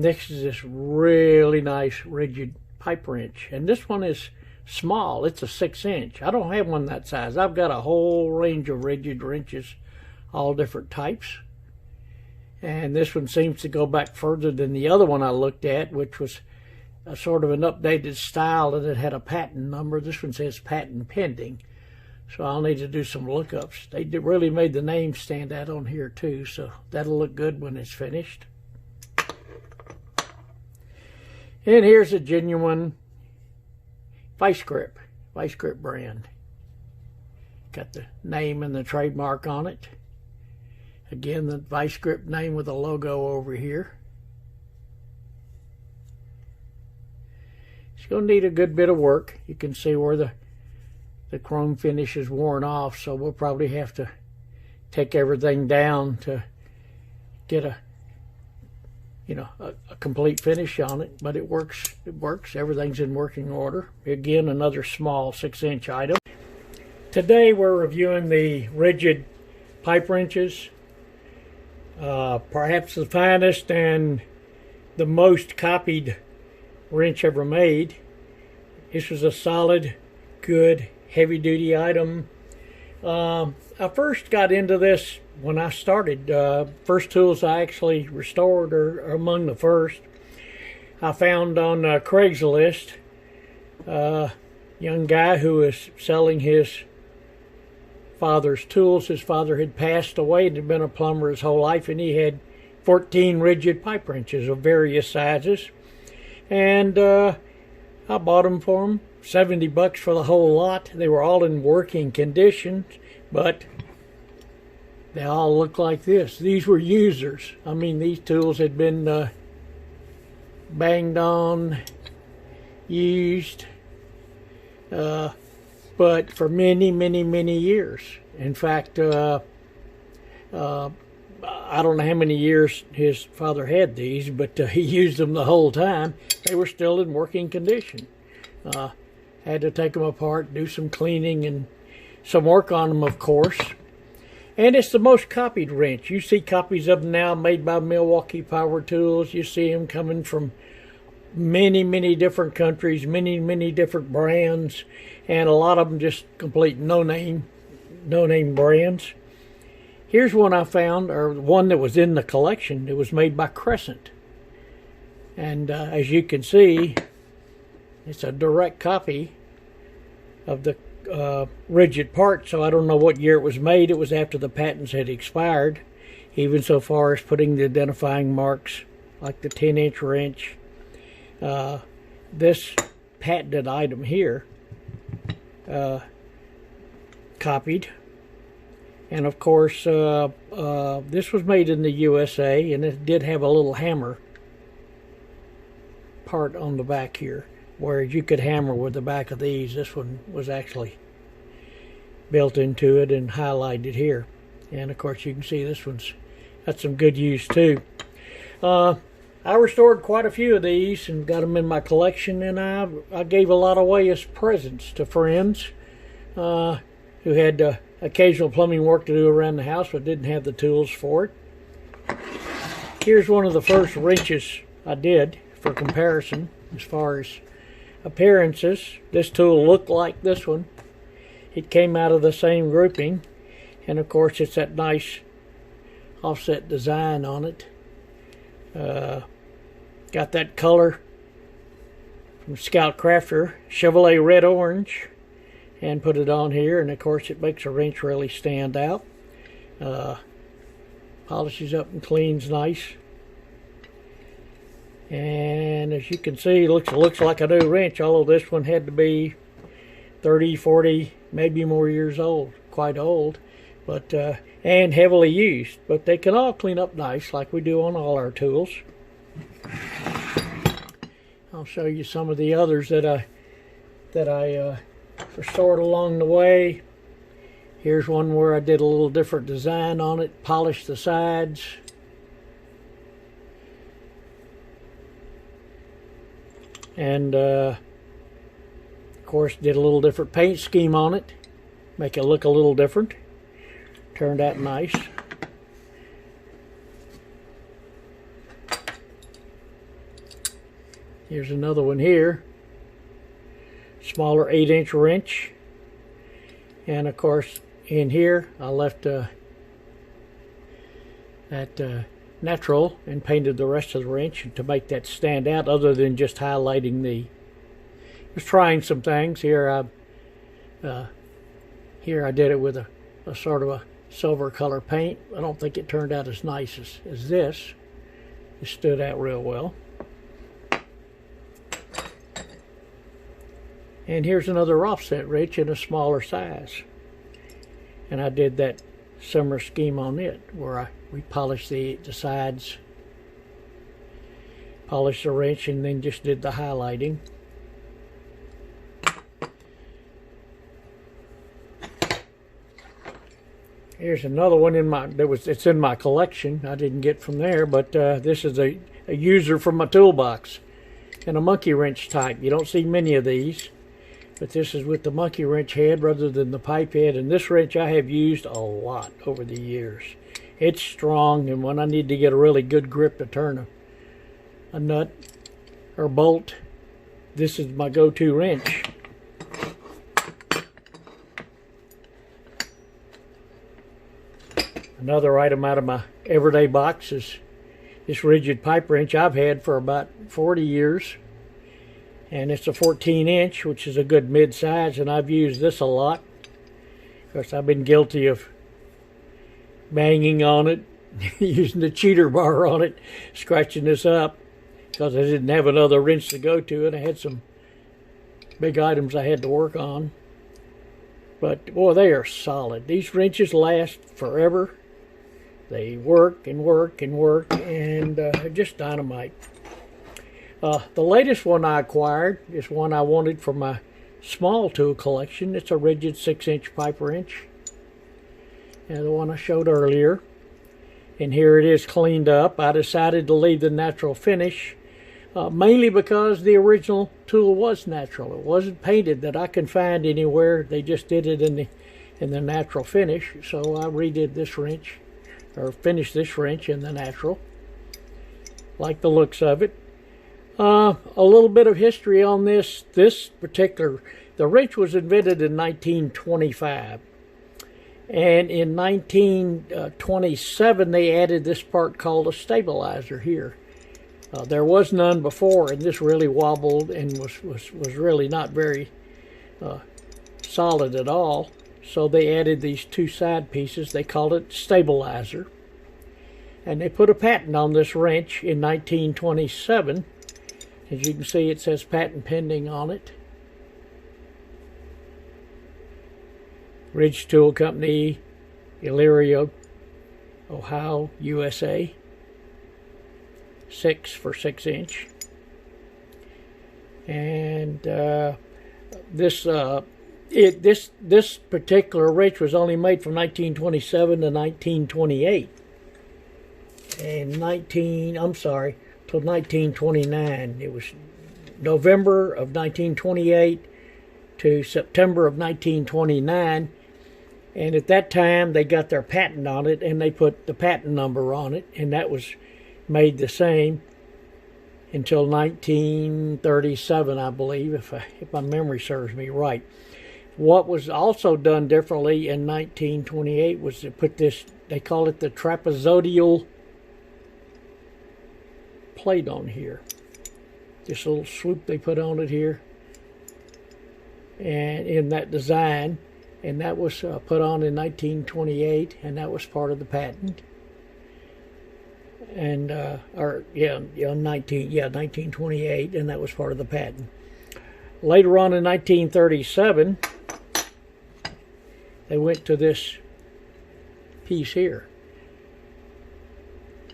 This is this really nice Ridgid pipe wrench, and this one is small. It's a 6-inch. I don't have one that size. I've got a whole range of Ridgid wrenches, all different types, and this one seems to go back further than the other one I looked at, which was a sort of an updated style, and it had a patent number. This one says patent pending, so I'll need to do some lookups. They really made the name stand out on here too, so that'll look good when it's finished. And here's a genuine Vise-Grip brand. Got the name and the trademark on it. Again, the Vise-Grip name with a logo over here. It's going to need a good bit of work. You can see where the chrome finish is worn off, so we'll probably have to take everything down to get a complete finish on it, but it works. Everything's in working order. Again, another small 6-inch item. Today we're reviewing the Ridgid pipe wrenches. Perhaps the finest and the most copied wrench ever made. This was a solid, good, heavy-duty item. I first got into this when I started. First tools I actually restored are among the first. I found on Craigslist a young guy who was selling his father's tools. His father had passed away and had been a plumber his whole life, and he had 14 Ridgid pipe wrenches of various sizes. And I bought them for him, $70 for the whole lot. They were all in working condition, but they all look like this. These were users. I mean, these tools had been banged on, used, but for many, many, many years. In fact, I don't know how many years his father had these, but he used them the whole time. They were still in working condition. Had to take them apart, do some cleaning and some work on them, of course. And it's the most copied wrench. You see copies of them now made by Milwaukee Power Tools. You see them coming from many, many different countries, many, many different brands, and a lot of them just complete no-name brands. Here's one I found, or one that was in the collection. It was made by Crescent. And as you can see, it's a direct copy of the Ridgid part, so I don't know what year it was made. It was after the patents had expired, even so far as putting the identifying marks like the 10-inch wrench. This patented item here, copied. And of course, this was made in the USA, and it did have a little hammer part on the back here, whereas you could hammer with the back of these. This one was actually built into it and highlighted here. And of course, you can see this one's got some good use too. I restored quite a few of these and got them in my collection, and I gave a lot away as presents to friends who had occasional plumbing work to do around the house but didn't have the tools for it. Here's one of the first wrenches I did for comparison as far as appearances. This tool looked like this one. It came out of the same grouping, and of course it's that nice offset design on it. Got that color from Scout Crafter, Chevrolet Red Orange, and put it on here, and of course it makes a wrench really stand out. Polishes up and cleans nice, and as you can see, it looks like a new wrench, although this one had to be 30, 40, maybe more years old, quite old, but and heavily used. But they can all clean up nice like we do on all our tools. I'll show you some of the others that I restored along the way. Here's one where I did a little different design on it, polished the sides. And of course did a little different paint scheme on it, make it look a little different. Turned out nice. Here's another one here. Smaller 8-inch wrench. And of course, in here, I left that natural and painted the rest of the wrench to make that stand out, other than just highlighting the. I was trying some things here. Here I did it with a sort of a silver color paint. I don't think it turned out as nice as this. It stood out real well. And here's another offset wrench in a smaller size. And I did that similar scheme on it, where we polished the sides, polished the wrench, and then just did the highlighting. Here's another one it's in my collection. I didn't get from there, but this is a user from my toolbox, and a monkey wrench type. You don't see many of these, but this is with the monkey wrench head rather than the pipe head. And this wrench I have used a lot over the years. It's strong, and when I need to get a really good grip to turn a nut or bolt, this is my go-to wrench. Another item out of my everyday box is this Ridgid pipe wrench I've had for about 40 years. And it's a 14-inch, which is a good mid-size, and I've used this a lot. Of course, I've been guilty of banging on it, using the cheater bar on it, scratching this up, because I didn't have another wrench to go to, and I had some big items I had to work on. But, boy, they are solid. These wrenches last forever. They work and work and work, and just dynamite. The latest one I acquired is one I wanted for my small tool collection. It's a Ridgid 6-inch pipe wrench. And the one I showed earlier. And here it is cleaned up. I decided to leave the natural finish, mainly because the original tool was natural. It wasn't painted that I can find anywhere. They just did it in the natural finish. So I redid this wrench, or finished this wrench in the natural. Like the looks of it. A little bit of history on this particular. The wrench was invented in 1925. And in 1927, they added this part called a stabilizer here. There was none before, and this really wobbled and was really not very solid at all. So they added these two side pieces. They called it stabilizer. And they put a patent on this wrench in 1927. As you can see, it says patent pending on it. Ridge Tool Company, Elyria, Ohio, USA. 6 for 6-inch. And this particular wrench was only made from 1927 to 1928. And till 1929. It was November of 1928 to September of 1929. And at that time, they got their patent on it, and they put the patent number on it, and that was made the same until 1937, I believe, if my memory serves me right. What was also done differently in 1928 was to put this, they call it the trapezoidal plate on here. This little swoop they put on it here, and in that design, and that was put on in 1928, and that was part of the patent. And 1928, and that was part of the patent. Later on in 1937, they went to this piece here,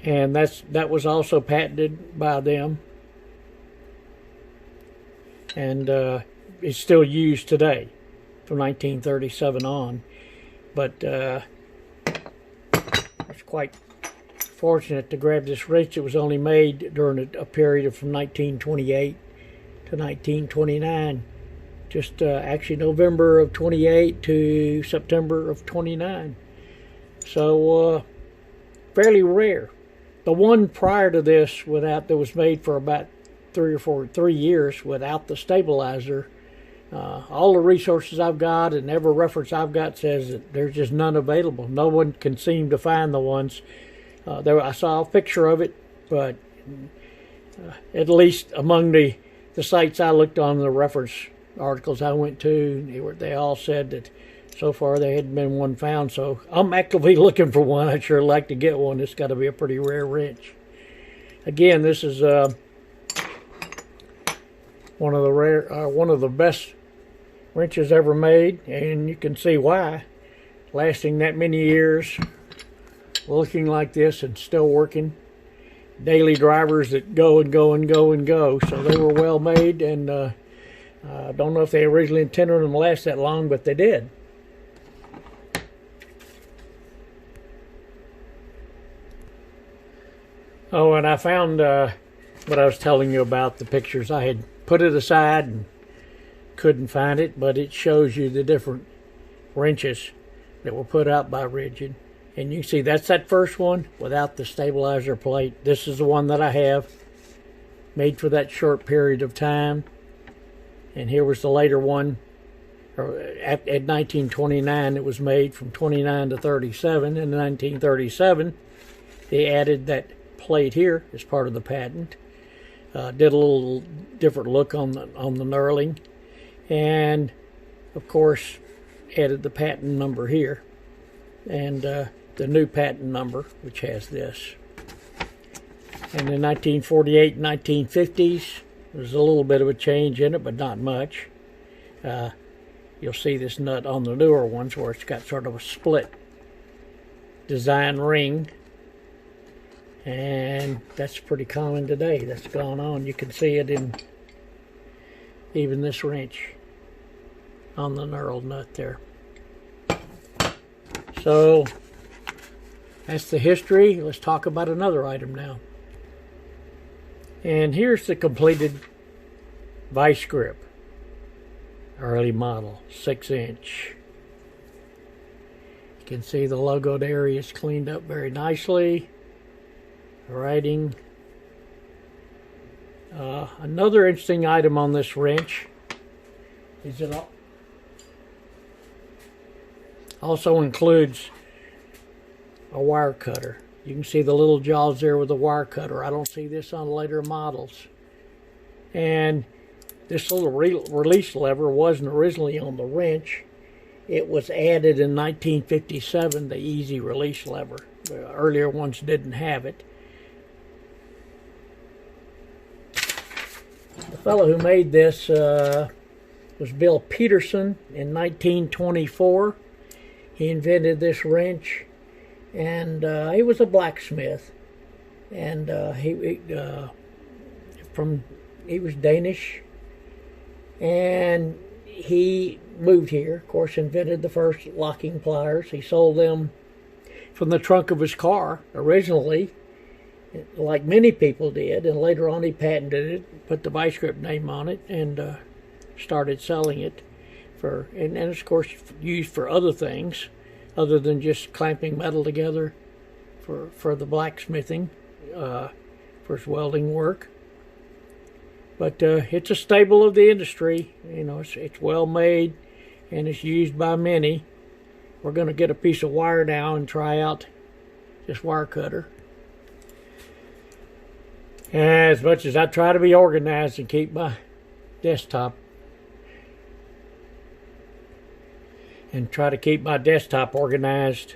and that was also patented by them, and it's still used today from 1937 on. But it's quite fortunate to grab this wrench. It was only made during a period from 1928 to 1929. Just actually November of 28 to September of 29. So fairly rare. The one prior to this that was made for about 3 years without the stabilizer. All the resources I've got and every reference I've got says that there's just none available. No one can seem to find the ones. I saw a picture of it, but at least among the sites I looked on, the reference articles I went to, they all said that so far there hadn't been one found. So I'm actively looking for one. I'd sure like to get one. It's got to be a pretty rare wrench. Again, this is one of the best wrenches ever made, and you can see why. Lasting that many years, looking like this and still working. Daily drivers that go and go and go and go. So they were well made, and I don't know if they originally intended them to last that long, but they did. Oh, and I found what I was telling you about, the pictures. I had put it aside and couldn't find it, but it shows you the different wrenches that were put out by Ridgid. And you can see that's that first one without the stabilizer plate. This is the one that I have, made for that short period of time. And here was the later one, at 1929 it was made, from 29 to 37. In 1937 they added that plate here as part of the patent. Did a little different look on the knurling, and of course added the patent number here, and the new patent number, which has this. And in 1948 and 1950s, there's a little bit of a change in it, but not much. You'll see this nut on the newer ones where it's got sort of a split design ring, and that's pretty common today. That's gone on. You can see it in even this wrench on the knurled nut there. So that's the history. Let's talk about another item now. And here's the completed Vise-Grip, early model, 6-inch. You can see the logoed area is cleaned up very nicely. Writing. Another interesting item on this wrench is it also includes a wire cutter. You can see the little jaws there with the wire cutter. I don't see this on later models. And this little release lever wasn't originally on the wrench. It was added in 1957, the easy release lever. The earlier ones didn't have it. The fellow who made this was Bill Peterson in 1924. He invented this wrench, and he was a blacksmith, and he was Danish, and he moved here, of course, invented the first locking pliers. He sold them from the trunk of his car originally, like many people did, and later on he patented it, put the Vise-Grip name on it, and started selling it for, and of course used for other things other than just clamping metal together for the blacksmithing, for his welding work. But it's a staple of the industry. You know, it's well made and it's used by many. We're going to get a piece of wire now and try out this wire cutter. As much as I try to be organized and keep my desktop organized,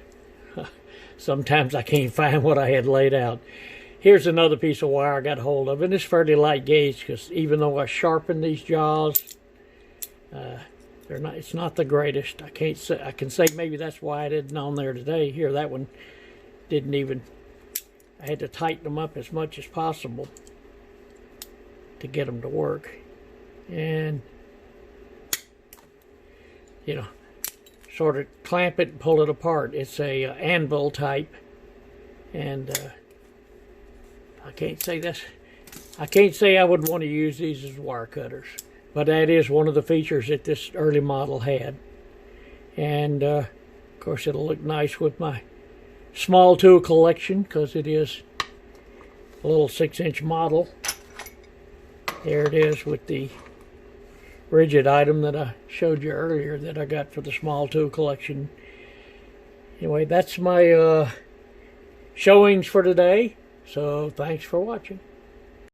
sometimes I can't find what I had laid out. Here's another piece of wire I got hold of, and it's fairly light gauge because even though I sharpened these jaws, it's not the greatest. I can say maybe that's why it isn't on there today. Here, that one didn't even. I had to tighten them up as much as possible to get them to work. And, you know, sort of clamp it and pull it apart. It's a anvil type. And I can't say I would want to use these as wire cutters. But that is one of the features that this early model had. And, of course, it'll look nice with my small tool collection because it is a little 6-inch model. There it is with the Ridgid item that I showed you earlier that I got for the small tool collection. Anyway, that's my showings for today. So thanks for watching.